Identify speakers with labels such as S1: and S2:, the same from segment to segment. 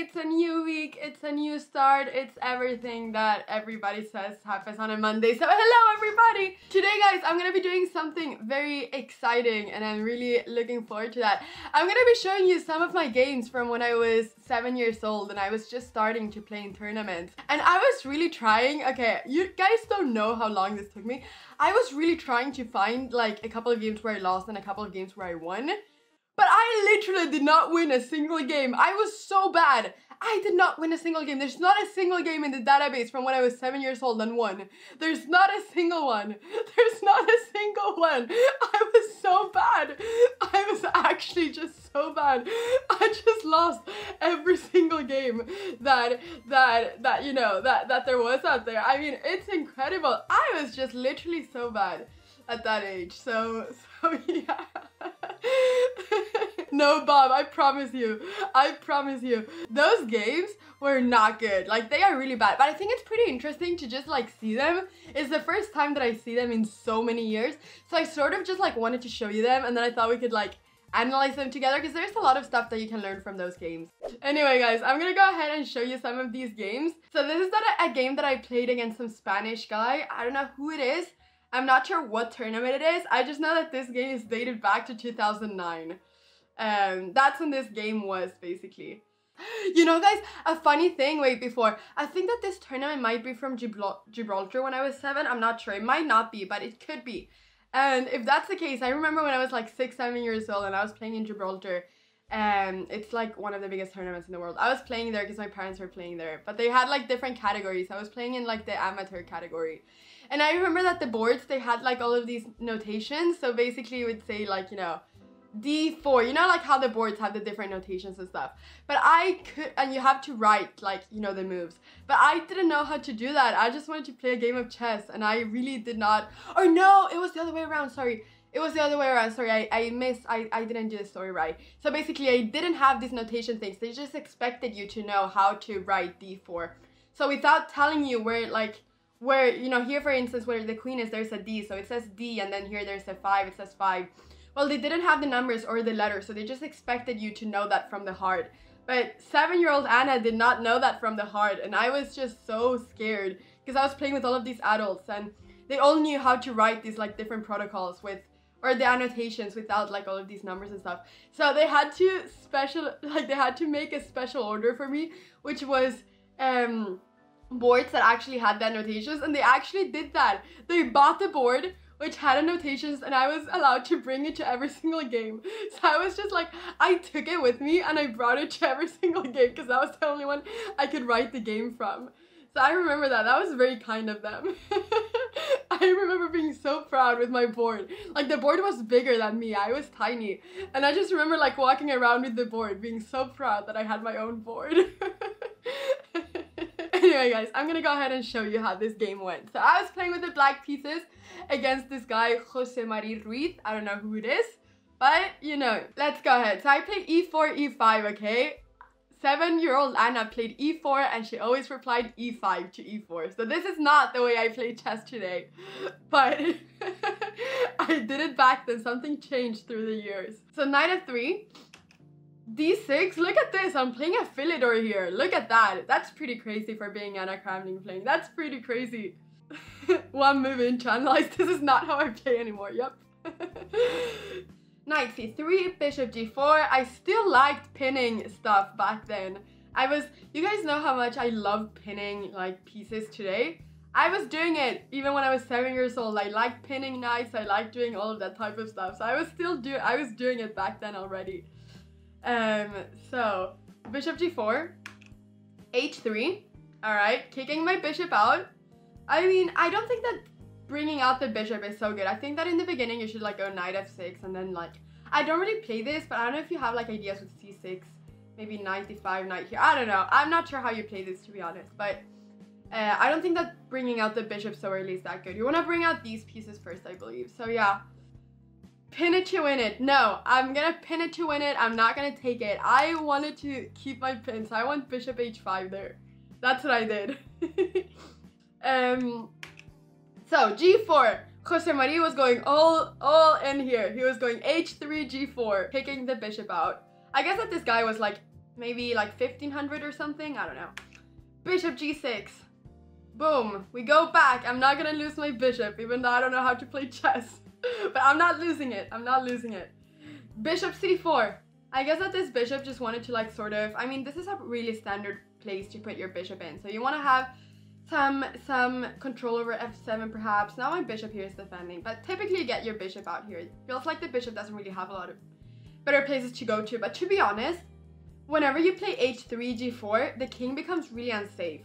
S1: it's a new week, it's a new start, it's everything that everybody says happens on a Monday. So hello everybody! Today guys, I'm gonna be doing something very exciting and I'm really looking forward to that. I'm gonna be showing you some of my games from when I was 7 years old and I was just starting to play in tournaments. And I was really trying, okay, you guys don't know how long this took me. I was really trying to find like a couple of games where I lost and a couple of games where I won. But I literally did not win a single game. I was so bad. I did not win a single game. There's not a single game in the database from when I was 7 years old and won. There's not a single one. There's not a single one. I was so bad. I was actually just so bad. I just lost every single game that you know, that there was out there. I mean, it's incredible. I was just literally so bad at that age. So yeah. No, Bob, I promise you, those games were not good. Like, they are really bad, but I think it's pretty interesting to just like see them. It's the first time that I see them in so many years, so I sort of just like wanted to show you them, and then I thought we could like analyze them together because there's a lot of stuff that you can learn from those games. Anyway guys, I'm gonna go ahead and show you some of these games. So this is a game that I played against some Spanish guy. I don't know who it is. I'm not sure what tournament it is. I just know that this game is dated back to 2009. That's when this game was, basically. You know guys, a funny thing, wait, before, I think that this tournament might be from Gibraltar when I was 7. I'm not sure. It might not be, but it could be. And if that's the case, I remember when I was like 6, 7 years old and I was playing in Gibraltar. It's like one of the biggest tournaments in the world. I was playing there because my parents were playing there, but they had like different categories. I was playing in like the amateur category. And I remember that the boards, they had like all of these notations. So basically it would say like, you know, D4, you know, like how the boards have the different notations and stuff. But I could, and you have to write like, you know, the moves. But I didn't know how to do that. I just wanted to play a game of chess and I really did not, or no, it was the other way around, sorry. It was the other way around, sorry, I didn't do the story right. So basically I didn't have these notation things. They just expected you to know how to write D4. So without telling you where, you know, here for instance, where the queen is, there's a D, so it says D, and then here there's a 5, it says 5. Well, they didn't have the numbers or the letters, so they just expected you to know that from the heart. But 7-year-old Anna did not know that from the heart, and I was just so scared because I was playing with all of these adults, and they all knew how to write these like different protocols with, or the annotations without like all of these numbers and stuff. So they had to make a special order for me, which was boards that actually had the annotations, and they actually did that. They bought the board which had annotations and I was allowed to bring it to every single game. So I was just like, I took it with me and I brought it to every single game because that was the only one I could write the game from. So I remember that. That was very kind of them. I remember being so proud with my board. Like, the board was bigger than me. I was tiny. And I just remember like walking around with the board, being so proud that I had my own board. Anyway guys, I'm gonna go ahead and show you how this game went. So I was playing with the black pieces against this guy, Jose Marie Ruiz. I don't know who it is, but you know, let's go ahead. So I played E4, E5, okay? 7-year-old Anna played E4 and she always replied E5 to E4. So this is not the way I play chess today, but I did it back then. Something changed through the years. So knight f3. D6, look at this, I'm playing a Philidor here, look at that. That's pretty crazy for being Anna Cramling playing, that's pretty crazy. One move in to analyze, this is not how I play anymore, yep. Knight c3, bishop g4, I still liked pinning stuff back then. You guys know how much I love pinning like pieces today. I was doing it even when I was 7 years old. I liked pinning knights, I liked doing all of that type of stuff. So I was doing it back then already. So bishop g4, h3, all right, kicking my bishop out. I mean, I don't think that bringing out the bishop is so good. I think that in the beginning you should like go knight f6 and then like, I don't really play this, but I don't know if you have like ideas with c6, maybe knight d5, knight here. I don't know. I'm not sure how you play this, to be honest, but I don't think that bringing out the bishop so early is that good. You want to bring out these pieces first, I believe. So yeah. Pin it to win it. No, I'm gonna pin it to win it. I'm not gonna take it. I wanted to keep my pin, so I want bishop h5 there. That's what I did. So g4. Jose Marie was going all in here. He was going h3, g4, kicking the bishop out. I guess that this guy was like maybe like 1500 or something, I don't know. Bishop g6. Boom, we go back. I'm not gonna lose my bishop, even though I don't know how to play chess. But I'm not losing it, I'm not losing it. Bishop c4. I guess that this bishop just wanted to like sort of, I mean, this is a really standard place to put your bishop in. So you want to have some control over f7 perhaps. Now my bishop here is defending, but typically you get your bishop out here. It feels like the bishop doesn't really have a lot of better places to go to. But to be honest, whenever you play h3, g4, the king becomes really unsafe.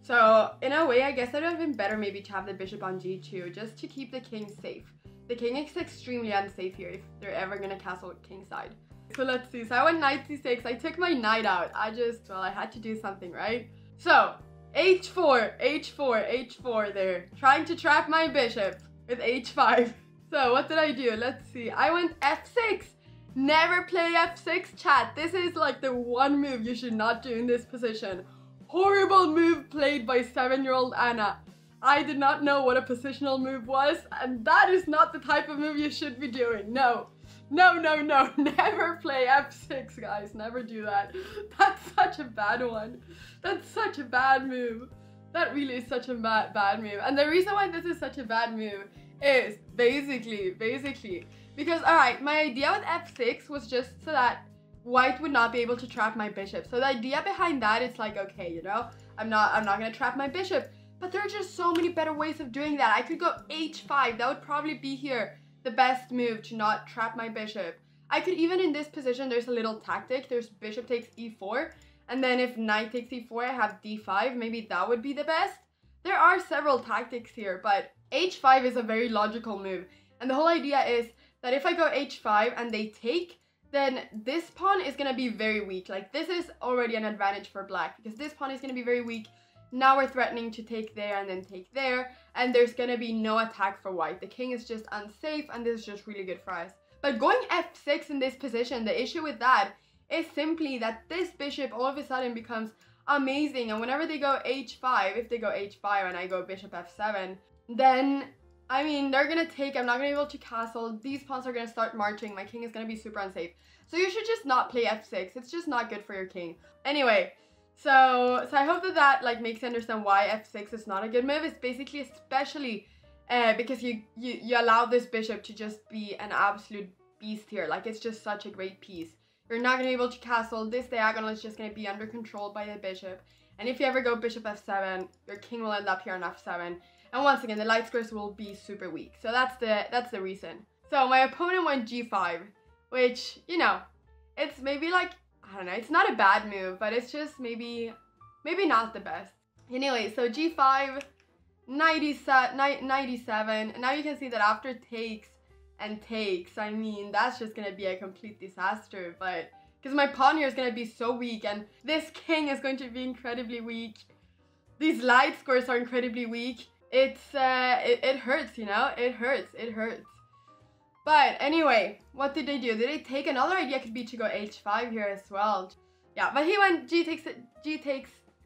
S1: So in a way, I guess it would have been better maybe to have the bishop on g2 just to keep the king safe. The king is extremely unsafe here if they're ever gonna castle kingside. So let's see. So I went knight c6. I took my knight out. I had to do something, right? So h4, h4, h4 there. Trying to trap my bishop with h5. So what did I do? Let's see. I went f6. Never play f6, chat. This is like the one move you should not do in this position. Horrible move played by 7-year-old Anna. I did not know what a positional move was, and that is not the type of move you should be doing. No. No, no, no. Never play f6, guys. Never do that. That's such a bad one. That's such a bad move. That really is such a bad move. And the reason why this is such a bad move is basically, because, alright, my idea with f6 was just so that white would not be able to trap my bishop. So the idea behind that is like, okay, you know, I'm not gonna trap my bishop. But there are just so many better ways of doing that. I could go h5. That would probably be here the best move to not trap my bishop. I could even in this position, there's a little tactic. There's bishop takes e4. And then if knight takes e4, I have d5. Maybe that would be the best. There are several tactics here, but h5 is a very logical move. And the whole idea is that if I go h5 and they take, then this pawn is going to be very weak. Like this is already an advantage for black because this pawn is going to be very weak. Now we're threatening to take there and then take there, and there's gonna be no attack for white. The king is just unsafe, and this is just really good for us. But going f6 in this position, the issue with that is simply that this bishop all of a sudden becomes amazing, and whenever they go h5, if they go h5 and I go bishop f7, then, I mean, they're gonna take, I'm not gonna be able to castle, these pawns are gonna start marching, my king is gonna be super unsafe. So you should just not play f6, it's just not good for your king. Anyway, So I hope that like makes you understand why f6 is not a good move. It's basically especially because you allow this bishop to just be an absolute beast here. Like it's just such a great piece. You're not going to be able to castle. This diagonal is just going to be under control by the bishop. And if you ever go bishop f7, your king will end up here on f7. And once again, the light squares will be super weak. So that's the reason. So my opponent went g5, which, you know, it's maybe like, I don't know, it's not a bad move, but it's just maybe not the best. Anyway, so g5, knight e7, and now you can see that after takes and takes, I mean, that's just gonna be a complete disaster, but because my pawn here is gonna be so weak, and this king is going to be incredibly weak. These light squares are incredibly weak. It hurts, you know, it hurts. But anyway, what did they do? Did they take? Another idea could be to go h5 here as well. Yeah, but he went g takes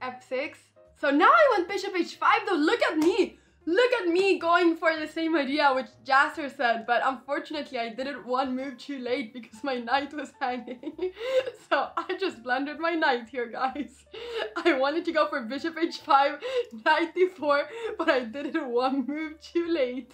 S1: f6. So now I went bishop h5 though. Look at me. Look at me going for the same idea which Jasser said. But unfortunately, I did it one move too late because my knight was hanging. So I just blundered my knight here, guys. I wanted to go for bishop h5, knight d4, but I did it one move too late.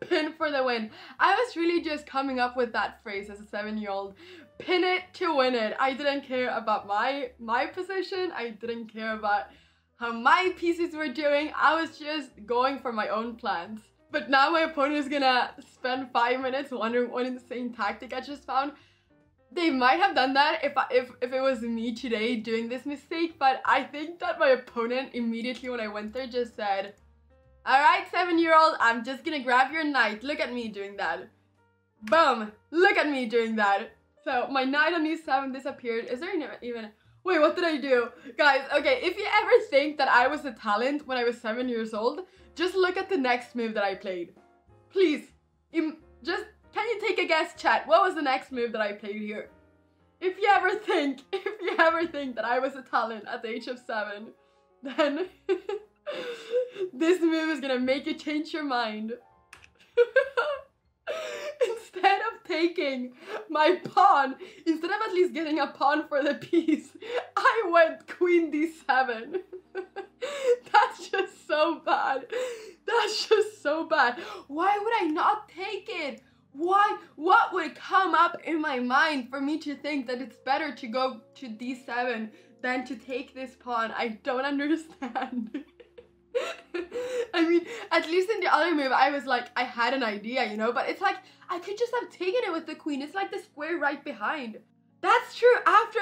S1: Pin for the win. I was really just coming up with that phrase as a 7-year-old. Pin it to win it. I didn't care about my position. I didn't care about how my pieces were doing. I was just going for my own plans. But now my opponent is gonna spend 5 minutes wondering what insane tactic I just found. They might have done that if it was me today doing this mistake, but I think that my opponent immediately when I went there just said, "Alright, 7-year-old, I'm just gonna grab your knight. Look at me doing that." Boom! Look at me doing that. So my knight on e7 disappeared. Is there even... Wait, what did I do? Guys, okay, if you ever think that I was a talent when I was 7 years old, just look at the next move that I played. Please, just, can you take a guess, chat? What was the next move that I played here? If you ever think that I was a talent at the age of 7, then... this move is gonna make you change your mind. instead of taking my pawn, instead of at least getting a pawn for the piece, I went queen d7. That's just so bad. That's just so bad. Why would I not take it? Why? What would come up in my mind for me to think that it's better to go to d7 than to take this pawn? I don't understand. I mean, at least in the other move, I was like, I had an idea, you know, but it's like, I could just have taken it with the queen. It's like the square right behind. That's true. After,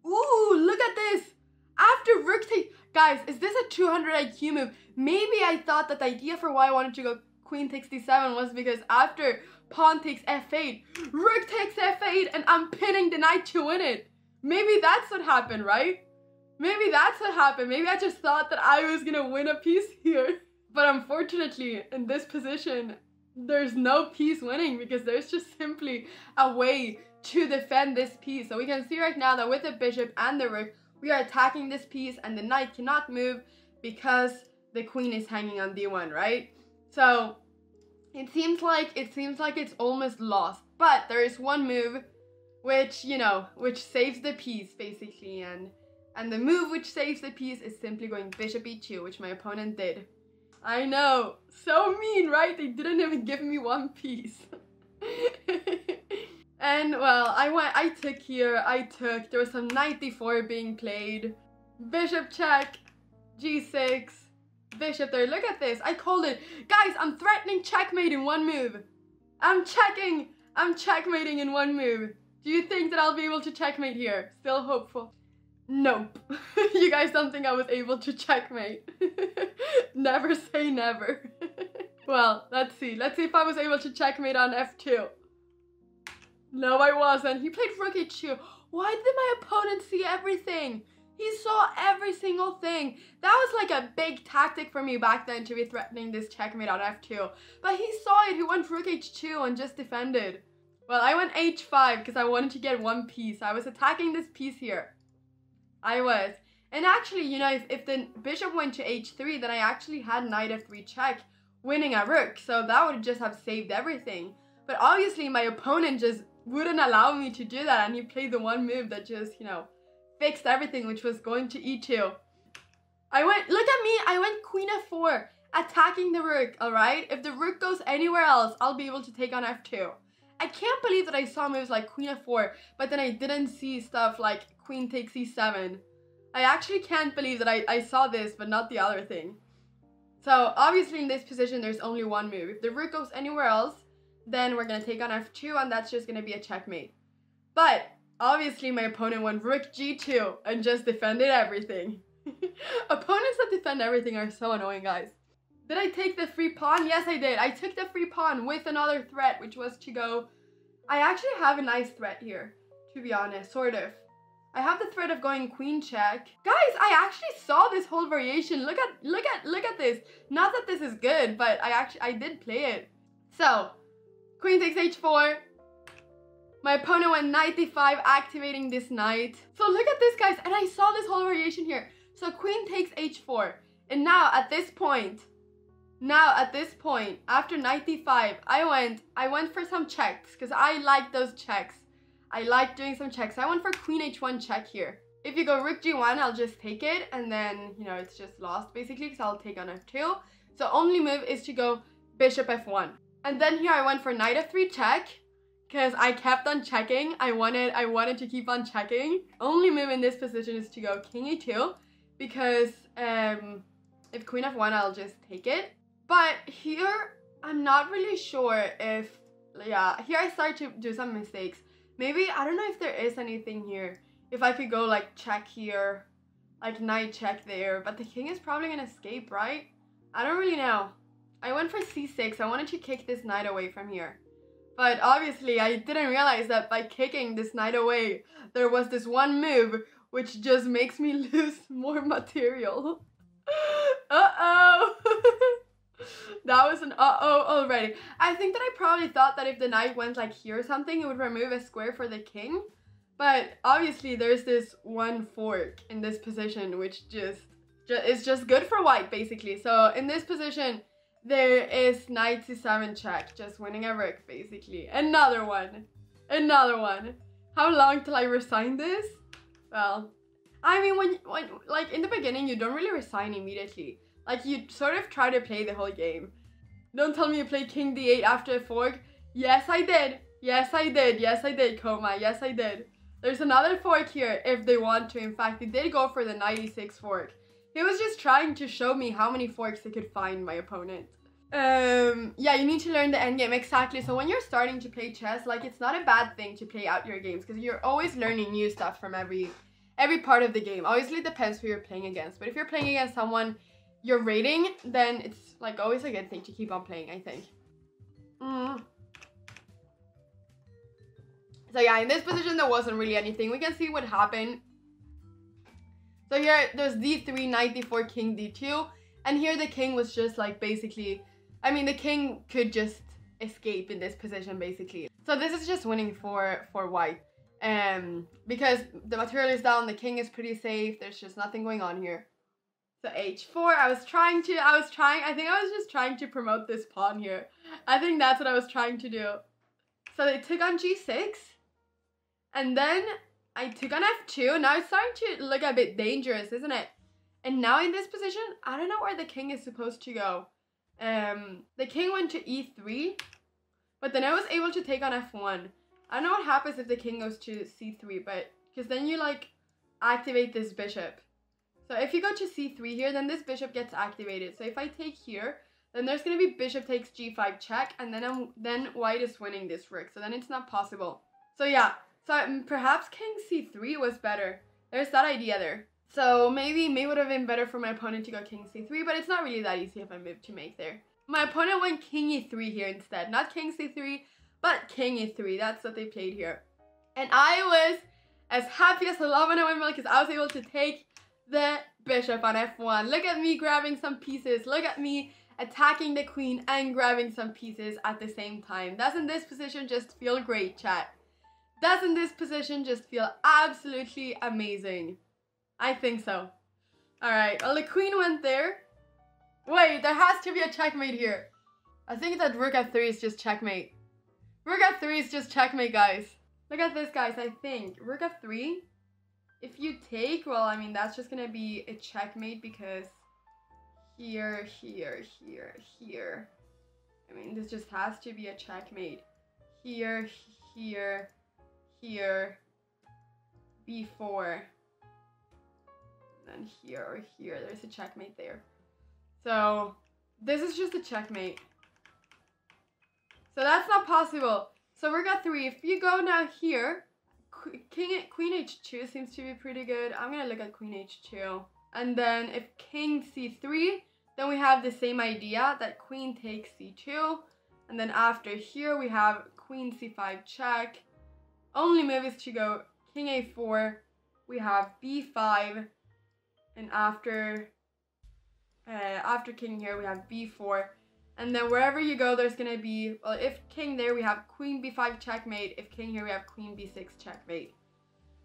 S1: ooh, look at this. After rook takes, guys, is this a 200 IQ move? Maybe I thought that the idea for why I wanted to go queen takes d7 was because after pawn takes f8, rook takes f8, and I'm pinning the knight to win it. Maybe that's what happened, right? Maybe that's what happened. Maybe I just thought that I was gonna win a piece here. But unfortunately, in this position, there's no piece winning because there's just simply a way to defend this piece. So we can see right now that with the bishop and the rook, we are attacking this piece and the knight cannot move because the queen is hanging on d1, right? So it seems like it's almost lost. But there is one move which, you know, which saves the piece basically, and the move which saves the piece is simply going bishop e2, which my opponent did. I know, so mean, right? They didn't even give me one piece. And well, I took here, there was some knight d4 being played. Bishop check, g6, bishop there. Look at this, I called it. Guys, I'm threatening checkmate in one move. I'm checkmating in one move. Do you think that I'll be able to checkmate here? Still hopeful. Nope. You guys don't think I was able to checkmate. Never say never. Well, let's see. Let's see if I was able to checkmate on f2. No, I wasn't. He played rook h2. Why did my opponent see everything? He saw every single thing. That was like a big tactic for me back then to be threatening this checkmate on f2. But he saw it. He went rook h2 and just defended. Well, I went h5 because I wanted to get one piece. I was attacking this piece here. I was. And actually, you know, if the bishop went to h3, then I actually had knight f3 check, winning a rook. So that would just have saved everything. But obviously, my opponent just wouldn't allow me to do that. And he played the one move that just, you know, fixed everything, which was going to e2. Look at me, I went queen f4, attacking the rook, alright? If the rook goes anywhere else, I'll be able to take on f2. I can't believe that I saw moves like queen f4, but then I didn't see stuff like queen takes e7. I actually can't believe that I saw this, but not the other thing. So obviously in this position, there's only one move. If the rook goes anywhere else, then we're gonna take on f2, and that's just gonna be a checkmate. But obviously my opponent went rook g2 and just defended everything. Opponents that defend everything are so annoying, guys. Did I take the free pawn? Yes, I did. I took the free pawn with another threat, which was to go... I actually have a nice threat here, to be honest, sort of. I have the threat of going queen check. Guys, I actually saw this whole variation. Look at this. Not that this is good, but I did play it. So, queen takes h4. My opponent went knight d5, activating this knight. So look at this, guys, and I saw this whole variation here. So queen takes h4, and now at this point, after knight d5, I went for some checks because I like those checks. I like doing some checks. I went for queen h1 check here. If you go rook g1, I'll just take it, and then, you know, it's just lost basically because I'll take on f2. So only move is to go bishop f1. And then here I went for knight f3 check because I kept on checking. I wanted to keep on checking. Only move in this position is to go king e2 because if queen f1, I'll just take it. But here, I'm not really sure if, yeah, here I start to do some mistakes. Maybe, I don't know if there is anything here. If I could go like check here, like knight check there, but the king is probably gonna escape, right? I don't really know. I went for c6, I wanted to kick this knight away from here. But obviously I didn't realize that by kicking this knight away, there was this one move which just makes me lose more material. Uh-oh! That was an uh-oh already. I think that I probably thought that if the knight went like here or something, it would remove a square for the king. But obviously there's this one fork in this position, which is just good for white, basically. So in this position, there is knight c7 check, just winning a rook basically. Another one. Another one. How long till I resign this? Well, I mean, when like in the beginning, you don't really resign immediately. Like you sort of try to play the whole game. Don't tell me you play king d8 after a fork. Yes, I did. Yes, I did. Yes, I did, Koma. Yes, I did. There's another fork here if they want to. In fact, they did go for the knight e6 fork. He was just trying to show me how many forks he could find, my opponent. Yeah, you need to learn the endgame, exactly. So when you're starting to play chess, like, it's not a bad thing to play out your games because you're always learning new stuff from every part of the game. Obviously, it depends who you're playing against, but if you're playing against someone you're rating, then it's like always a good thing to keep on playing, I think. So yeah, in this position there wasn't really anything. We can see what happened. So here there's d3, knight d4, king d2, and here the king was just like basically, I mean the king could just escape in this position basically. So this is just winning for white. Because the material is down, the king is pretty safe, there's just nothing going on here. So h4, I think I was just trying to promote this pawn here. I think that's what I was trying to do. So they took on g6, and then I took on f2. Now it's starting to look a bit dangerous, isn't it? And now in this position, I don't know where the king is supposed to go. The king went to e3, but then I was able to take on f1. I don't know what happens if the king goes to c3, but because then you like activate this bishop. So if you go to c3 here, then this bishop gets activated. So if I take here, then there's going to be bishop takes g5 check, and then white is winning this rook. So then it's not possible. So yeah, so perhaps king c3 was better. There's that idea there. So maybe it would have been better for my opponent to go king c3, but it's not really that easy of a move to make there. My opponent went king e3 here instead. Not king c3, but king e3. That's what they played here. And I was as happy as a love when I went because I was able to take the bishop on f1. Look at me grabbing some pieces. Look at me attacking the queen and grabbing some pieces at the same time. Doesn't this position just feel great, chat? Doesn't this position just feel absolutely amazing? I think so. Alright, well the queen went there. Wait, there has to be a checkmate here. I think that rook f3 is just checkmate. Rook f3 is just checkmate, guys. Look at this, guys. I think rook f3, if you take, well, I mean, that's just gonna be a checkmate because here, here, here, here. I mean, this just has to be a checkmate. Here, here, here, b4. Then here or here, there's a checkmate there. So this is just a checkmate. So that's not possible. So rook f3. If you go now here, queen h2 seems to be pretty good. I'm gonna look at queen h2. And then if king c3, then we have the same idea that queen takes c2. And then after here we have queen c5 check. Only move is to go king a4. We have b5. And after king here we have b4. And then wherever you go, there's gonna be, well, if king there, we have queen b5 checkmate. If king here, we have queen b6 checkmate.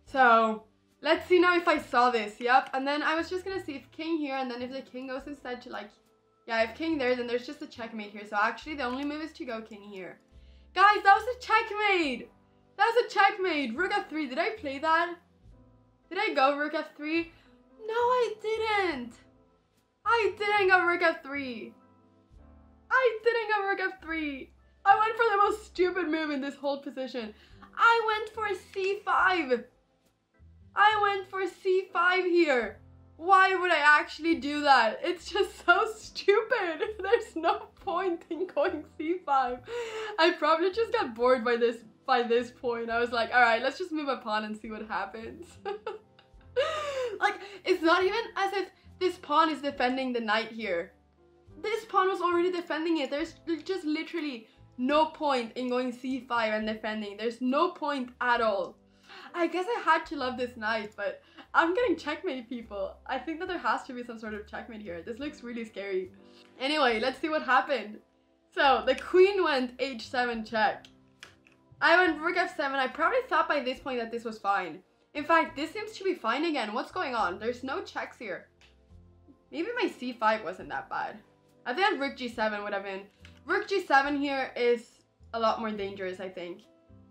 S1: So let's see now if I saw this. Yep. And then I was just gonna see if king here, and then if the king goes instead to like, yeah, if king there, then there's just a checkmate here. So actually the only move is to go king here. Guys, that was a checkmate. That was a checkmate. Rook f3. Did I play that? Did I go rook f3? No, I didn't. I didn't go rook f3. I didn't go rook f3. I went for the most stupid move in this whole position. I went for c5. I went for c5 here. Why would I actually do that? It's just so stupid. There's no point in going c5. I probably just got bored by this point. I was like, all right, let's just move a pawn and see what happens. Like, it's not even as if this pawn is defending the knight here. This pawn was already defending it. There's just literally no point in going c5 and defending. There's no point at all. I guess I had to love this knight, but I'm getting checkmate, people. I think that there has to be some sort of checkmate here. This looks really scary. Anyway, let's see what happened. So the queen went h7 check. I went rook f7. I probably thought by this point that this was fine. In fact, this seems to be fine again. What's going on? There's no checks here. Maybe my c5 wasn't that bad. I think rook g7 would have been. Rook g7 here is a lot more dangerous, I think.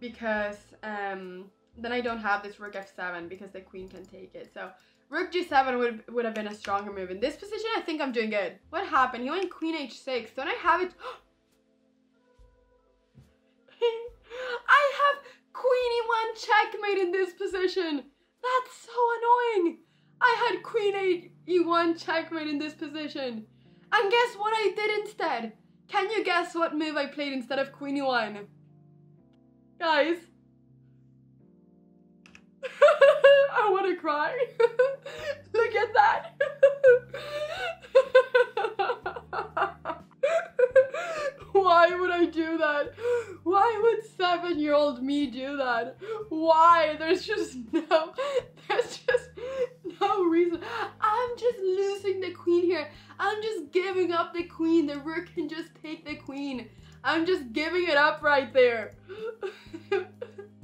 S1: Because then I don't have this rook f7 because the queen can take it. So rook g7 would have been a stronger move. In this position, I think I'm doing good. What happened? He went queen h6. Don't I have it? I have queen e1 checkmate in this position. That's so annoying. I had queen e1 checkmate in this position. And guess what I did instead? Can you guess what move I played instead of queen e1? Guys. I want to cry. Look at that. Why would I do that? Why would 7-year-old me do that? Why? There's just no reason. I'm just losing the queen here. I'm just giving up the queen. The rook can just take the queen. I'm just giving it up right there.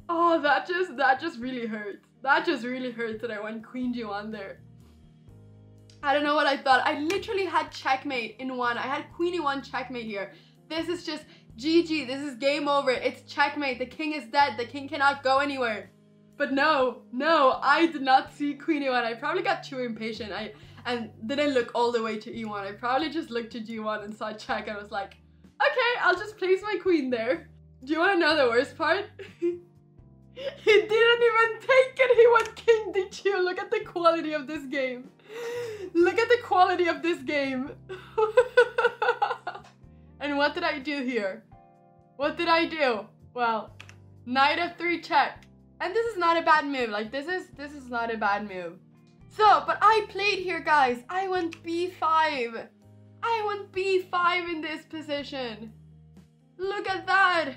S1: Oh, that just really hurts. That just really hurts that I went queen g1 there. I don't know what I thought. I literally had checkmate in one. I had queen e1 checkmate here. This is just GG. This is game over. It's checkmate. The king is dead. The king cannot go anywhere. But no, I did not see queen e1. I probably got too impatient. And didn't look all the way to e1. I probably just looked to g1 and saw check and was like, okay, I'll just place my queen there. Do you want to know the worst part? He didn't even take it. He went king d2. Look at the quality of this game. Look at the quality of this game. And what did I do here? What did I do? Well, knight f3 check. And this is not a bad move. Like this is not a bad move. So, but I played here, guys. I went b5. I went b5 in this position. Look at that.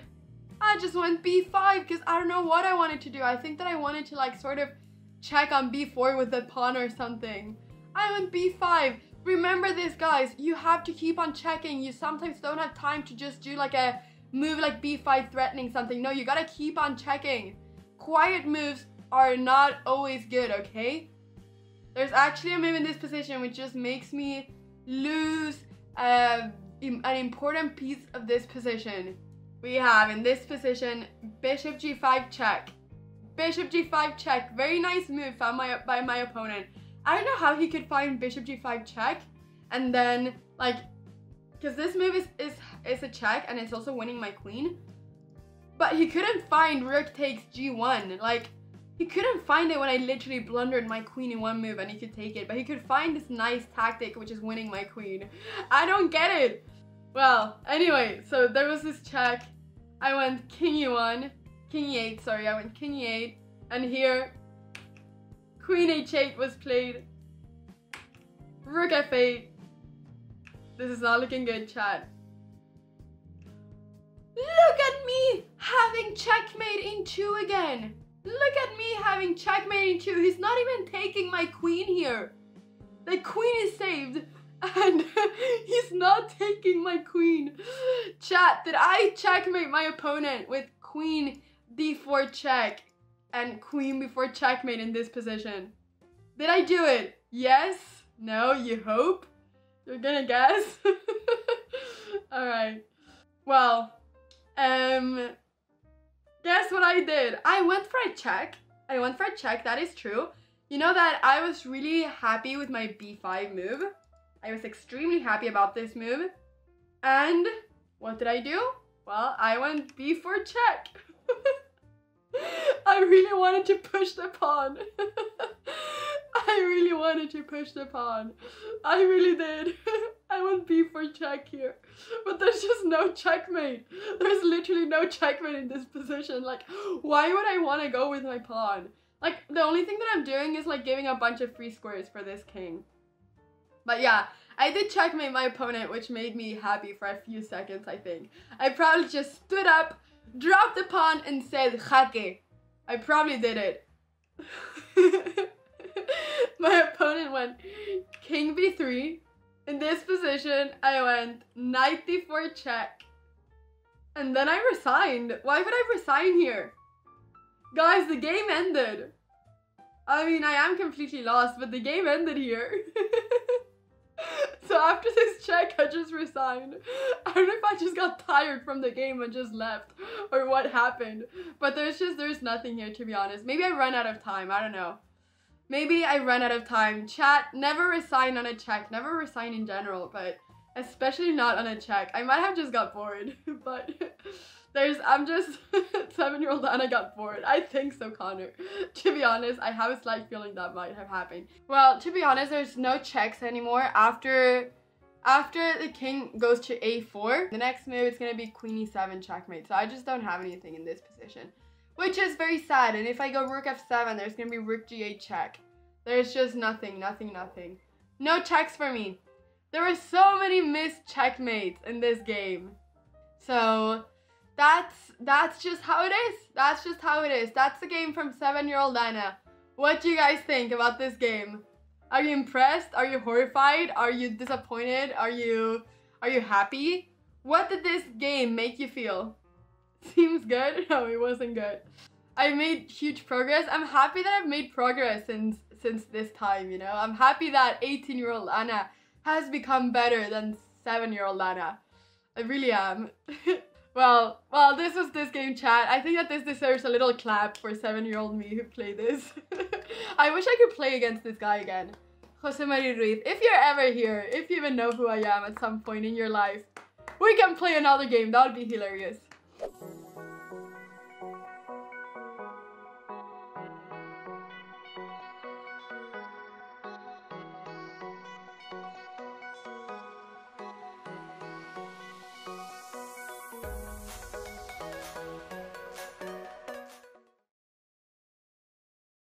S1: I just went b5 because I don't know what I wanted to do. I think that I wanted to like sort of check on b4 with the pawn or something. I went b5. Remember this, guys. You have to keep on checking. You sometimes don't have time to just do like a move like b5 threatening something. No, you gotta keep on checking. Quiet moves are not always good, okay? There's actually a move in this position which just makes me lose an important piece of this position. We have in this position bishop g5 check. Bishop g5 check. Very nice move found by my opponent. I don't know how he could find bishop g5 check and then like, because this move is a check and it's also winning my queen. But he couldn't find rook takes g1. Like, he couldn't find it when I literally blundered my queen in one move and he could take it. But he could find this nice tactic which is winning my queen. I don't get it. Well, anyway, so there was this check. I went king e1, king e8, sorry, I went king e8. And here, queen h8 was played. Rook f8. This is not looking good, chat. Look at me having checkmate in 2 again. Look at me having checkmate in 2. He's not even taking my queen here. The queen is saved and he's not taking my queen. Chat, did I checkmate my opponent with queen d4 check and queen before checkmate in this position? Did I do it? Yes? No? You hope? You're gonna guess? Alright. Well, guess what I did? I went for a check. That is true. You know that I was really happy with my b5 move. I was extremely happy about this move. And what did I do? Well, I went b4 check. I really wanted to push the pawn. I really wanted to push the pawn. I really did. I went b4 check here. But there's just no checkmate. There's literally no checkmate in this position. Like, why would I want to go with my pawn? Like, the only thing that I'm doing is like giving a bunch of free squares for this king. But yeah, I did checkmate my opponent, which made me happy for a few seconds, I think. I probably just stood up, dropped the pawn, and said, jaque. I probably did it. My opponent went king b3. In this position, I went knight d4 check. And then I resigned. Why would I resign here? Guys, the game ended. I mean, I am completely lost, but the game ended here. So after this check, I just resigned. I don't know if I just got tired from the game and just left or what happened. But there's nothing here, to be honest. Maybe I run out of time. I don't know. Maybe I run out of time. Chat, never resign on a check. Never resign in general, but especially not on a check. I might have just got bored, but I'm just 7-year-old Anna got bored. I think so, Connor. To be honest, I have a slight feeling that might have happened. Well, to be honest, there's no checks anymore. After the king goes to a4, the next move is gonna be queen e7 checkmate. So I just don't have anything in this position, which is very sad. And if I go rook f7, there's gonna be rook g8 check. There's just nothing. No checks for me. There were so many missed checkmates in this game. So that's just how it is. That's just how it is. That's the game from 7-year-old Anna. What do you guys think about this game? Are you impressed? Are you horrified? Are you disappointed? Are you happy? What did this game make you feel? Seems good? No, it wasn't good. I made huge progress. I'm happy that I've made progress since this time, you know? I'm happy that 18-year-old Anna has become better than 7-year-old Anna. I really am. Well, this was this game, chat. I think that this deserves a little clap for 7-year-old me who played this. I wish I could play against this guy again. Jose Maria Ruiz, if you're ever here, if you even know who I am at some point in your life, we can play another game. That would be hilarious.